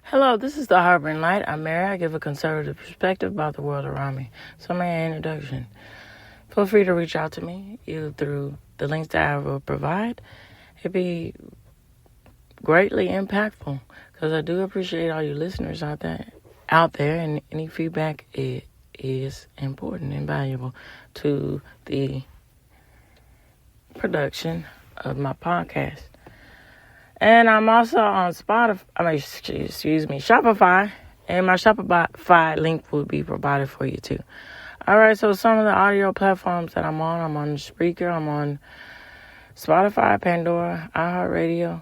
Hello, this is the Harboring Light. I'm Mary. I give a conservative perspective about the world around me. So my introduction. Feel free to reach out to me either through the links that I will provide. It'd be greatly impactful because I do appreciate all you listeners out there, and any feedback is important and valuable to the production of my podcast. And I'm also on Shopify, and my Shopify link will be provided for you too. All right, so some of the audio platforms that I'm on Spreaker, I'm on Spotify, Pandora, iHeartRadio,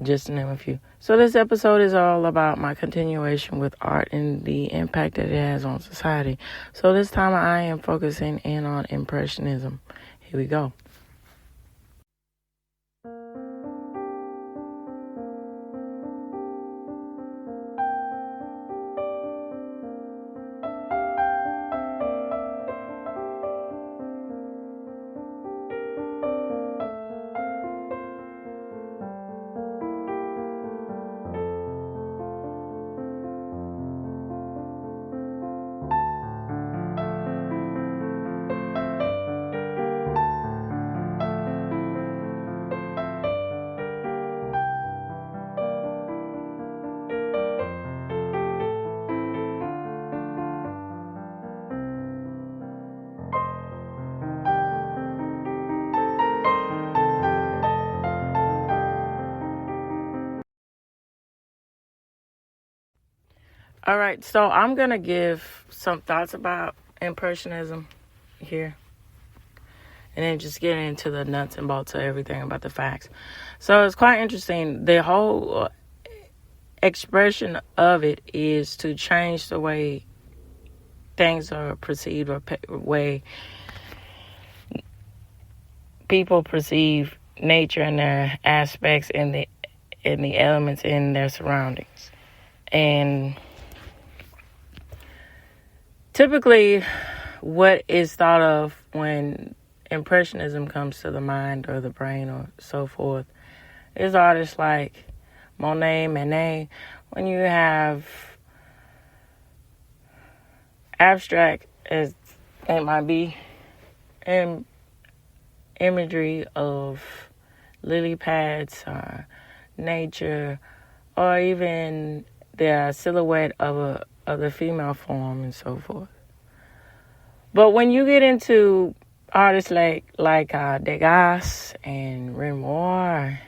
just to name a few. So this episode is all about my continuation with art and the impact that it has on society. So this time I am focusing in on Impressionism. Here we go. All right, so I'm going to give some thoughts about Impressionism here, and then just get into the nuts and bolts of everything about the facts. So it's quite interesting. The whole expression of it is to change the way things are perceived, or way people perceive nature and their aspects and the elements in their surroundings. And typically, what is thought of when Impressionism comes to the mind or the brain or so forth is artists like Monet, Manet. When you have abstract, as it might be, imagery of lily pads, nature, or even the silhouette of the female form and so forth. But when you get into artists like Degas and Renoir,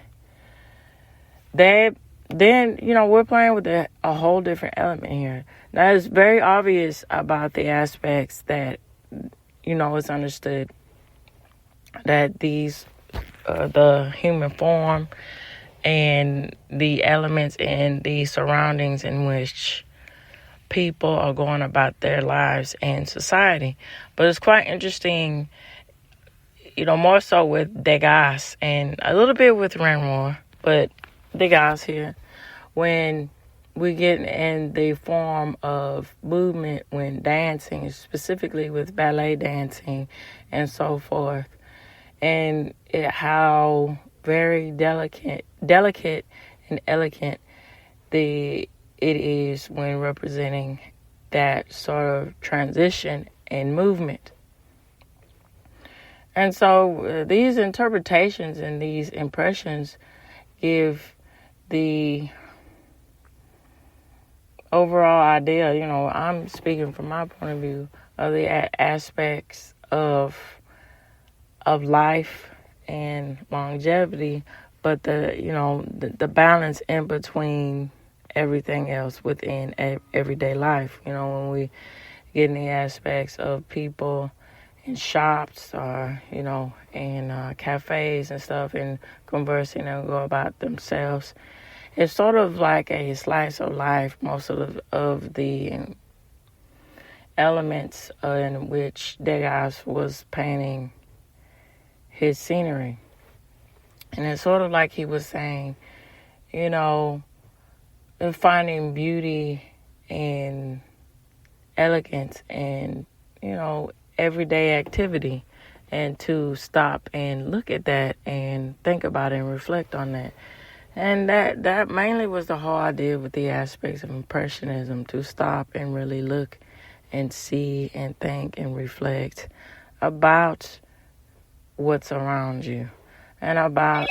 then we're playing with a whole different element here. Now, it's very obvious about the aspects that it's understood that these the human form and the elements and the surroundings in which people are going about their lives and society. But it's quite interesting, more so with Degas and a little bit with Renoir, but Degas here, when we get in the form of movement when dancing, specifically with ballet dancing and so forth, and how very delicate and elegant it is when representing that sort of transition and movement. And so these interpretations and these impressions give the overall idea, I'm speaking from my point of view, of the aspects of life and longevity, but the balance in between everything else within everyday life. When we get in the aspects of people in shops or, in cafes and stuff, and conversing and go about themselves, it's sort of like a slice of life. Most of the elements in which Degas was painting his scenery. And it's sort of like he was saying, finding beauty and elegance and, everyday activity, and to stop and look at that and think about it and reflect on that. And that mainly was the whole idea with the aspects of Impressionism, to stop and really look and see and think and reflect about what's around you and about.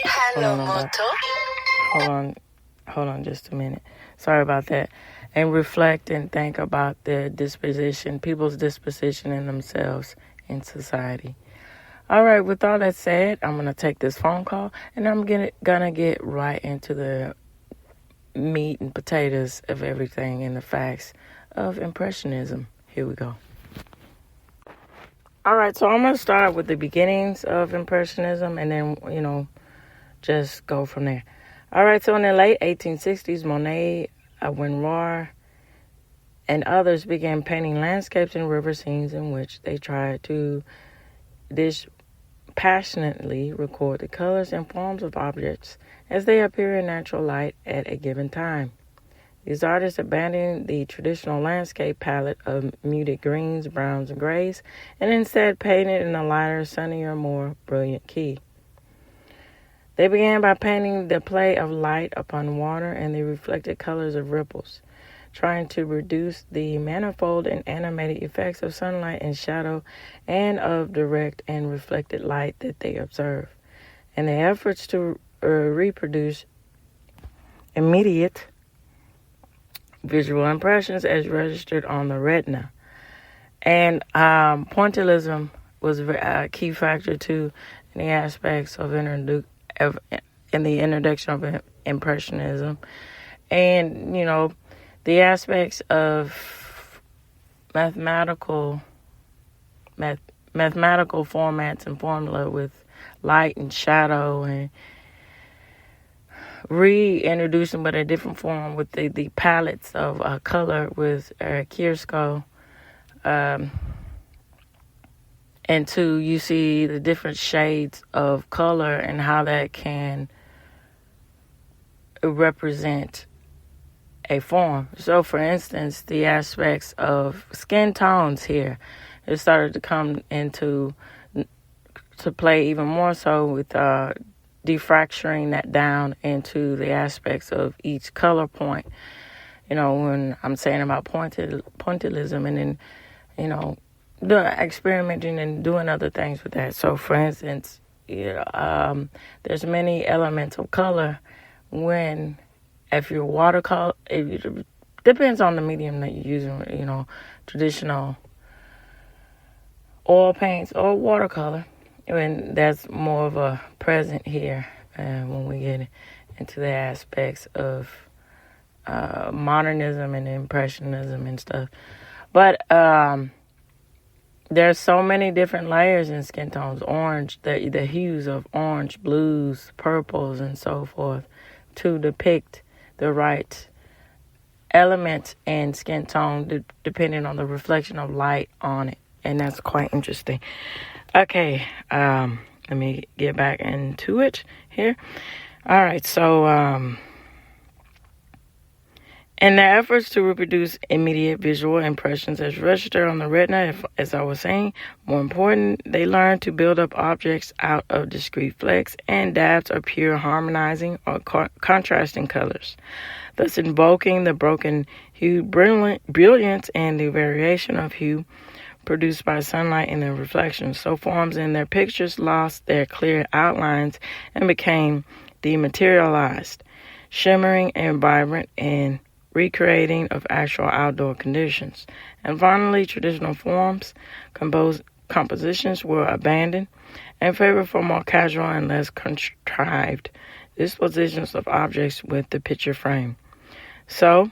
Hello, Moto. Hold on just a minute. Sorry about that. And reflect and think about their disposition, people's disposition in themselves in society. All right, with all that said, I'm going to take this phone call and I'm going to get right into the meat and potatoes of everything and the facts of Impressionism. Here we go. All right, so I'm going to start with the beginnings of Impressionism and then, just go from there. All right, so in the late 1860s, Monet, Renoir, and others began painting landscapes and river scenes in which they tried to passionately record the colors and forms of objects as they appear in natural light at a given time. These artists abandoned the traditional landscape palette of muted greens, browns, and grays, and instead painted in a lighter, sunnier, more brilliant key. They began by painting the play of light upon water and the reflected colors of ripples, trying to reduce the manifold and animated effects of sunlight and shadow and of direct and reflected light that they observe, and the efforts to reproduce immediate visual impressions as registered on the retina. And pointillism was a key factor too in the aspects of in the introduction of Impressionism, and the aspects of mathematical formats and formula with light and shadow, and reintroducing but a different form with the palettes of color with chiaroscuro. And two, you see the different shades of color and how that can represent a form. So, for instance, the aspects of skin tones here, it started to come to play even more so with defracturing that down into the aspects of each color point. When I'm saying about pointillism, and then, experimenting and doing other things with that. So, for instance, there's many elements of color if you're watercolor, it depends on the medium that you're using, traditional oil paints or watercolor. And that's more of a present here when we get into the aspects of modernism and impressionism and stuff. But there's so many different layers in skin tones, orange, the hues of orange, blues, purples, and so forth, to depict the right element and skin tone depending on the reflection of light on it. And that's quite interesting. Okay, let me get back into it here. All right, so in their efforts to reproduce immediate visual impressions as registered on the retina, as I was saying, more important, they learned to build up objects out of discrete flecks and dabs of pure harmonizing or contrasting colors, thus invoking the broken hue brilliance and the variation of hue produced by sunlight and their reflections. So forms in their pictures lost their clear outlines and became dematerialized, shimmering and vibrant and recreating of actual outdoor conditions. And finally, traditional forms, compositions were abandoned in favor for more casual and less contrived dispositions of objects with the picture frame. So,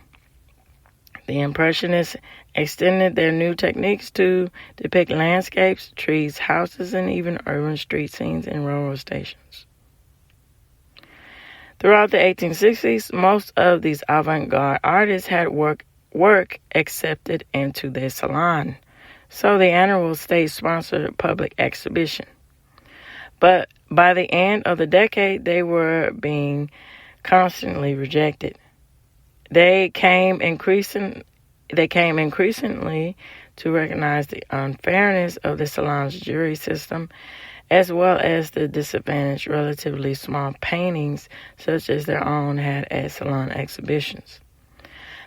the Impressionists extended their new techniques to depict landscapes, trees, houses, and even urban street scenes and railroad stations. Throughout the 1860s, most of these avant-garde artists had work accepted into their salon, so the annual state-sponsored public exhibition. But by the end of the decade, they were being constantly rejected. They came increasingly to recognize the unfairness of the salon's jury system as well as the disadvantaged, relatively small paintings such as their own had at salon exhibitions.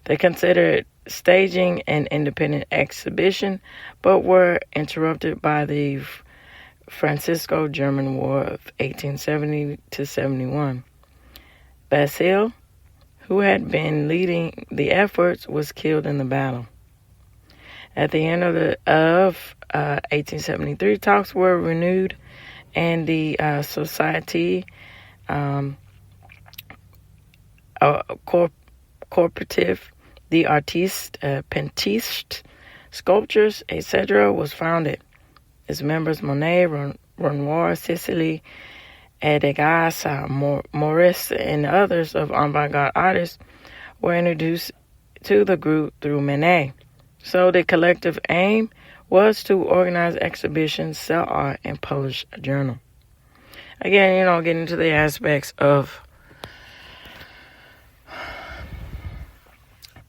They considered staging an independent exhibition, but were interrupted by the Franco-German War of 1870 to 71. Basile, who had been leading the efforts, was killed in the battle. At the end of 1873, talks were renewed, and the Société Coopérative des Artistes Peintistes, Sculptors, etc. was founded. Its members Monet, Renoir, Cicely, Degas, Maurice, and others of avant-garde artists were introduced to the group through Manet. So the collective aim was to organize exhibitions, sell art, and publish a journal. Again, getting into the aspects of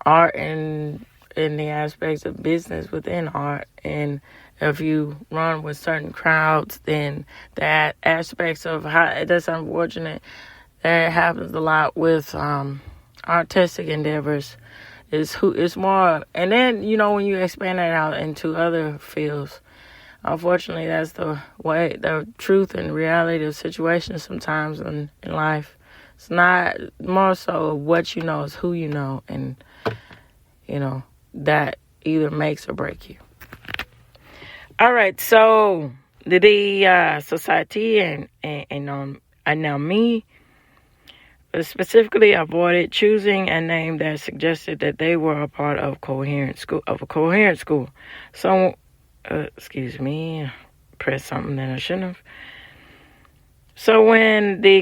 art and in the aspects of business within art. And if you run with certain crowds, then that aspects of how that's unfortunate. That happens a lot with artistic endeavors. It's more, and then when you expand that out into other fields, unfortunately, that's the way, the truth and reality of situations sometimes in life. It's not more so what you know, it's who you know, and that either makes or break you. All right, so the society and now me specifically avoided choosing a name that suggested that they were a part of a coherent school. So, excuse me, press something that I shouldn't have. So when they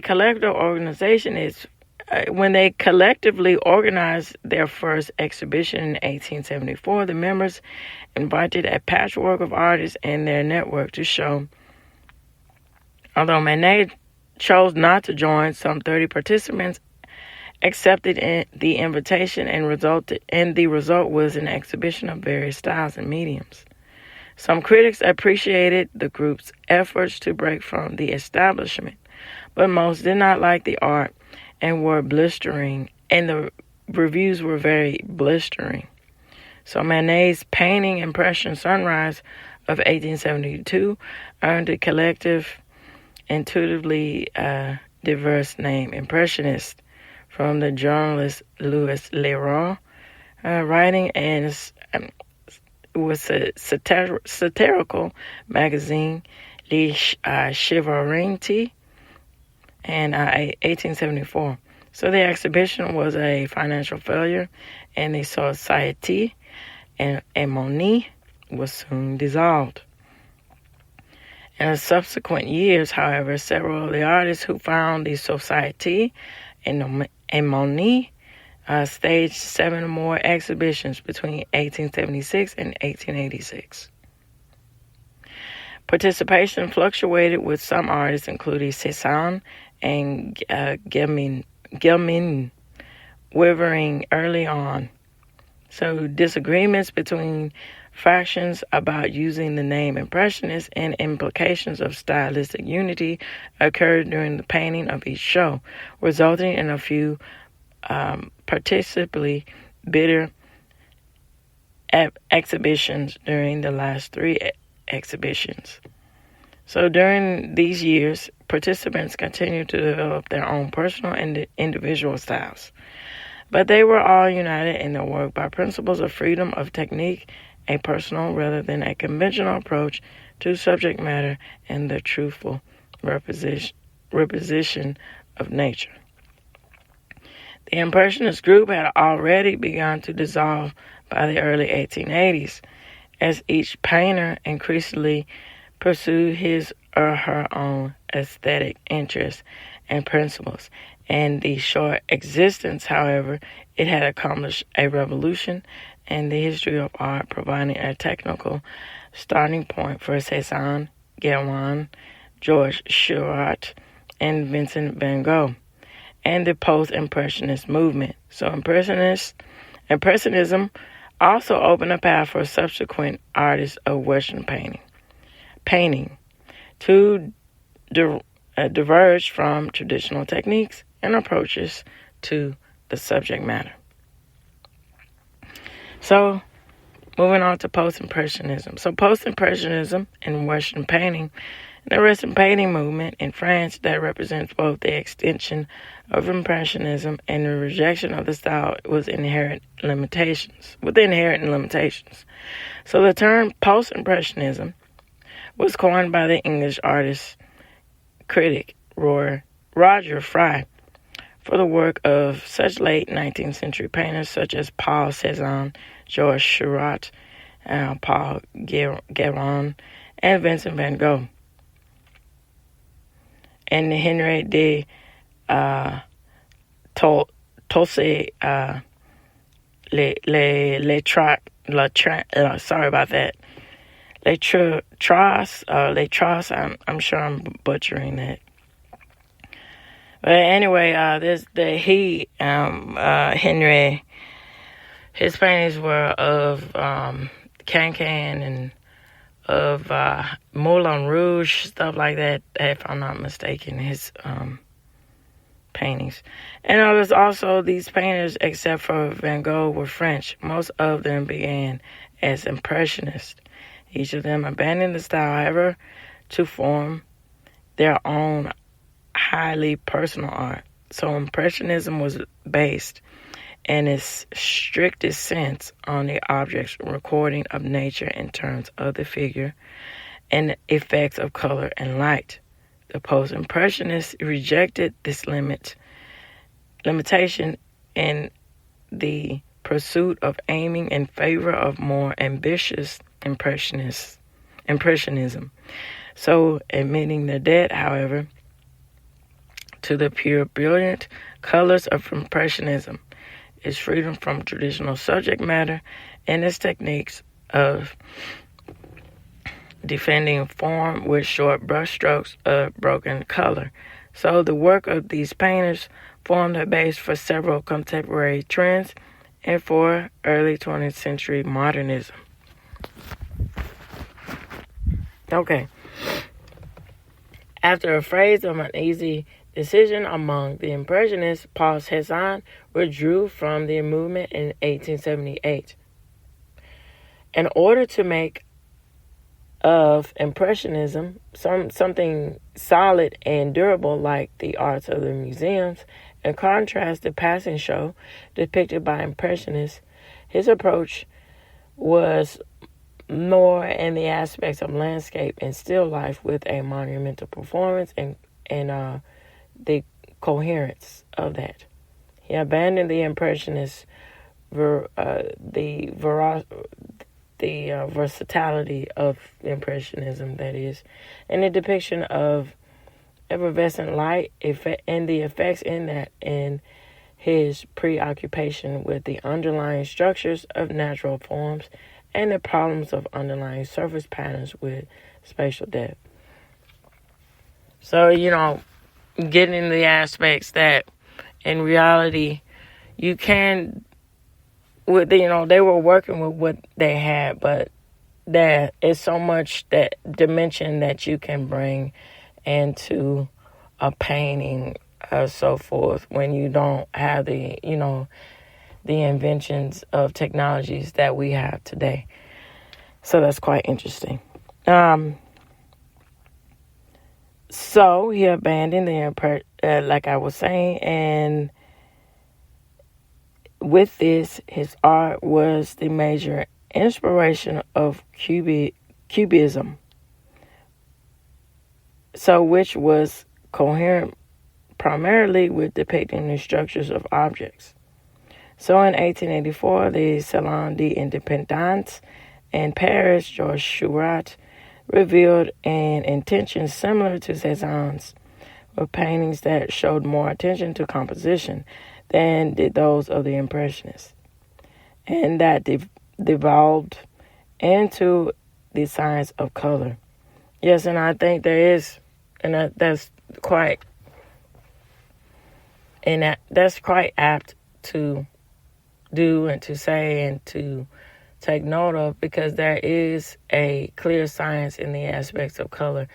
collectively organized their first exhibition in 1874, the members invited a patchwork of artists in their network to show. Although Manet chose not to join, some 30 participants accepted the invitation, and the result was an exhibition of various styles and mediums. Some critics appreciated the group's efforts to break from the establishment, but most did not like the art and were blistering, and the reviews were very blistering. So Manet's painting Impression Sunrise of 1872 earned the collective, intuitively diverse name Impressionist from the journalist Louis Leroy, writing as was a satirical magazine, Les Chevaucheurs, in 1874. So the exhibition was a financial failure, and the Société and Monet was soon dissolved. In the subsequent years, however, several of the artists who found the Société and Monet staged 7 more exhibitions between 1876 and 1886. Participation fluctuated, with some artists, including Cézanne and Guilmin, wavering early on. So disagreements between factions about using the name Impressionist and implications of stylistic unity occurred during the painting of each show, resulting in a few particularly bitter exhibitions during the last 3 exhibitions. So during these years, participants continued to develop their own personal and individual styles, but they were all united in their work by principles of freedom of technique, a personal rather than a conventional approach to subject matter, and the truthful reposition of nature. The Impressionist group had already begun to dissolve by the early 1880s, as each painter increasingly pursued his or her own aesthetic interests and principles. In the short existence, however, it had accomplished a revolution in the history of art, providing a technical starting point for Cézanne, Gauguin, George Seurat, and Vincent van Gogh, and the post-Impressionist movement. So Impressionism also opened a path for subsequent artists of Western painting. 2 diverged from traditional techniques and approaches to the subject matter. So, moving on to Post-Impressionism. So, Post-Impressionism in Western painting, the Western painting movement in France that represents both the extension of Impressionism and the rejection of the style with inherent limitations. So, the term Post-Impressionism was coined by the English artist critic Roger Fry for the work of such late 19th century painters such as Paul Cézanne, Georges Seurat, Paul Guérin, and Vincent van Gogh. And Henri de Tosse sorry about that. Letras, I'm sure I'm butchering that. But anyway, Henry, his paintings were of Cancan and of Moulin Rouge, stuff like that, if I'm not mistaken, his paintings. And there's also these painters, except for Van Gogh, were French. Most of them began as Impressionists. Each of them abandoned the style, however, to form their own highly personal art. So Impressionism was based in its strictest sense on the object's recording of nature in terms of the figure and the effects of color and light. The Post-Impressionists rejected this limitation in the pursuit of aiming in favor of more ambitious Impressionism. So, admitting their debt, however, to the pure, brilliant colors of Impressionism is freedom from traditional subject matter and its techniques of defending form with short brushstrokes of broken color. So, the work of these painters formed a base for several contemporary trends and for early 20th century modernism. Okay. After a phase of uneasy decision among the Impressionists, Paul Cézanne withdrew from the movement in 1878. In order to make of Impressionism something solid and durable like the arts of the museums, in contrast the passing show depicted by Impressionists, his approach was more in the aspects of landscape and still life with a monumental performance and the coherence of that. He abandoned the Impressionist versatility of Impressionism, that is, and the depiction of effervescent light and the effects in that, and his preoccupation with the underlying structures of natural forms and the problems of underlying surface patterns with spatial depth. So, getting into the aspects that in reality you can, they were working with what they had, but there is so much that dimension that you can bring into a painting or so forth when you don't have the inventions of technologies that we have today. So that's quite interesting. So he abandoned the like I was saying, and with this, his art was the major inspiration of Cubism. So which was coherent primarily with depicting the structures of objects. So in 1884, the Salon des Indépendants in Paris, Georges Seurat revealed an intention similar to Cézanne's, with paintings that showed more attention to composition than did those of the Impressionists, and that devolved into the science of color. Yes, and I think there is, and that's quite apt to do and to say and to take note of, because there is a clear science in the aspects of color,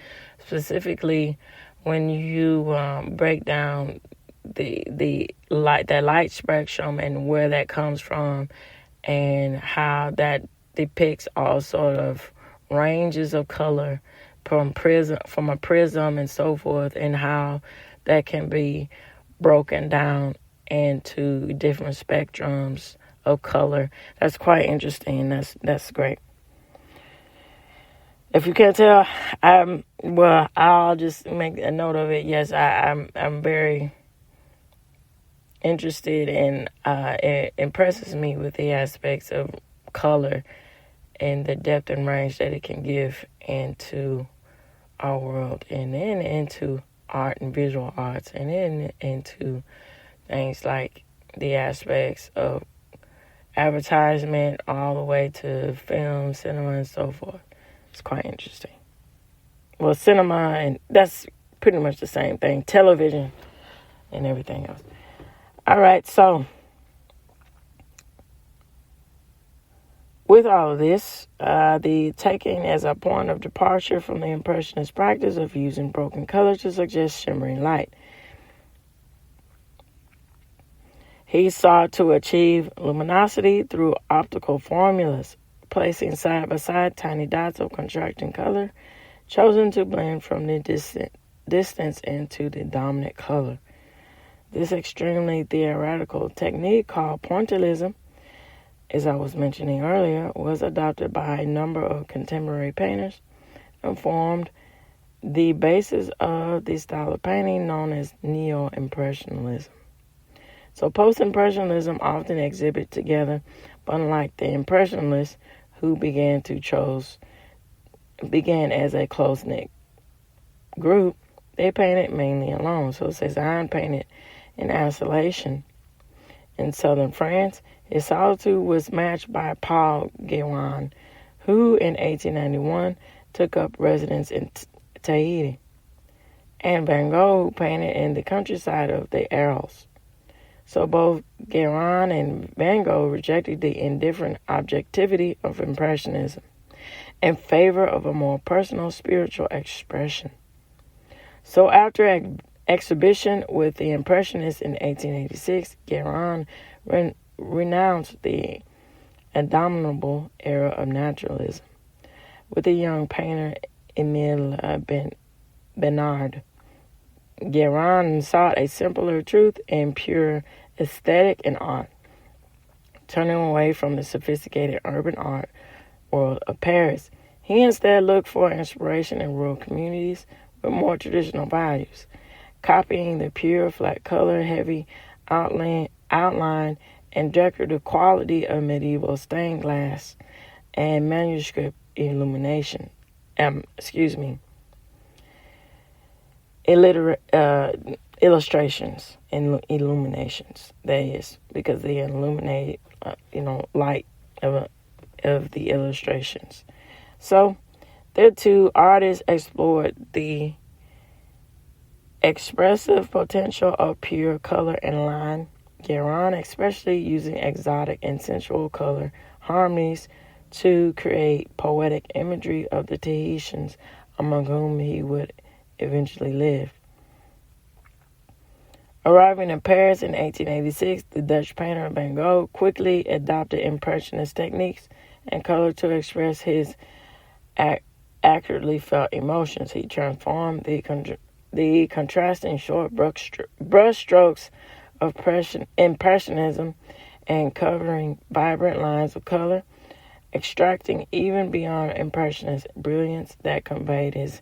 specifically when you break down the light spectrum and where that comes from, and how that depicts all sort of ranges of color from a prism and so forth, and how that can be broken down into different spectrums of color. That's quite interesting. That's great. If you can't tell, I'll just make a note of it. Yes, I'm very interested in, it impresses me with the aspects of color and the depth and range that it can give into our world, and then into art and visual arts, and then into things like the aspects of advertisement all the way to film, cinema, and so forth. It's quite interesting. Well, cinema, and that's pretty much the same thing, television and everything else. All right, so with all of this, the taking as a point of departure from the Impressionist practice of using broken color to suggest shimmering light. He sought to achieve luminosity through optical formulas, placing side by side tiny dots of contrasting color, chosen to blend from the distance into the dominant color. This extremely theoretical technique, called pointillism, as I was mentioning earlier, was adopted by a number of contemporary painters and formed the basis of the style of painting known as Neo-Impressionism. So Post-Impressionism often exhibit together, but unlike the Impressionists, who began as a close-knit group, they painted mainly alone. So Cézanne painted in isolation. In southern France, his solitude was matched by Paul Gauguin, who in 1891 took up residence in Tahiti, and Van Gogh, who painted in the countryside of the Urals. So both Gauguin and Van Gogh rejected the indifferent objectivity of Impressionism in favor of a more personal spiritual expression. So after an exhibition with the Impressionists in 1886, Gauguin renounced the abominable era of naturalism with the young painter Émile Bernard. Gauguin sought a simpler truth and pure aesthetic in art, turning away from the sophisticated urban art world of Paris. He instead looked for inspiration in rural communities with more traditional values, copying the pure, flat color, heavy outline, and decorative quality of medieval stained glass and manuscript illustrations. And illuminations. That is, because they illuminate, light of the illustrations. So, the two artists explored the expressive potential of pure color and line. Gauguin especially using exotic and sensual color harmonies to create poetic imagery of the Tahitians, among whom he would eventually live. Arriving in Paris in 1886, the Dutch painter Van Gogh quickly adopted Impressionist techniques and color to express his accurately felt emotions. He transformed the contrasting short brush strokes of Impressionism and covering vibrant lines of color, extracting even beyond Impressionist brilliance that conveyed his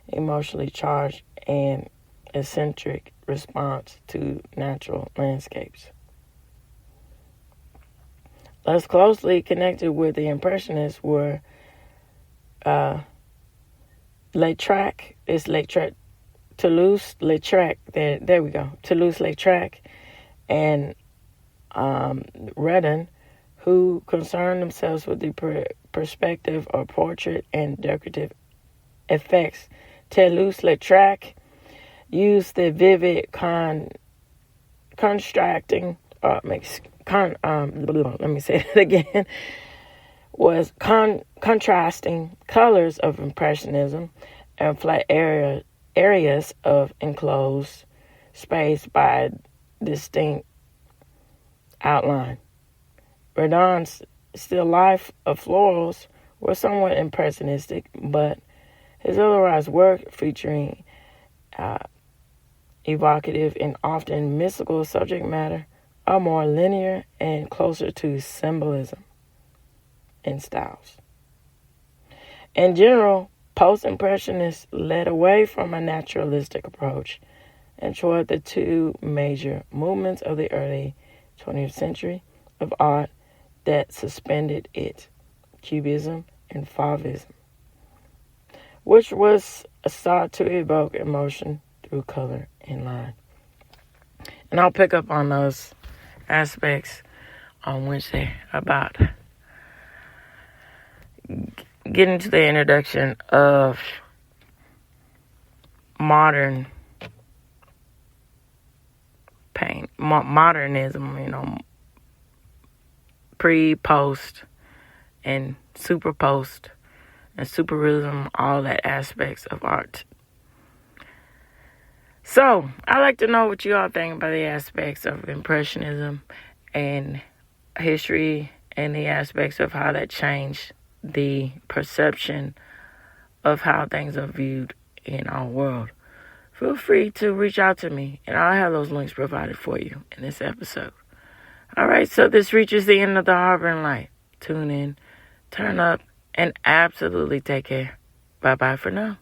emotionally charged and eccentric response to natural landscapes. Less closely connected with the Impressionists were Toulouse-Lautrec, there we go, Toulouse-Lautrec and Redon, who concerned themselves with the perspective of portrait and decorative effects. Toulouse-Lautrec used the vivid contrasting, let me say it again, contrasting colors of Impressionism and flat area areas of enclosed space by a distinct outline. Rodin's still life of florals were somewhat impressionistic, but his otherwise work featuring evocative and often mystical subject matter are more linear and closer to symbolism in styles. In general, post-impressionists led away from a naturalistic approach and toward the two major movements of the early 20th century of art that suspended it, Cubism and Fauvism, which was sought to evoke emotion through color and line. And I'll pick up on those aspects on Wednesday about getting to the introduction of modern paint, modernism, pre, post, and superpost, and superrealism, all that aspects of art. So, I'd like to know what you all think about the aspects of Impressionism and history and the aspects of how that changed the perception of how things are viewed in our world. Feel free to reach out to me, and I'll have those links provided for you in this episode. All right, so this reaches the end of the Harboring Light. Tune in, turn up, and absolutely take care. Bye-bye for now.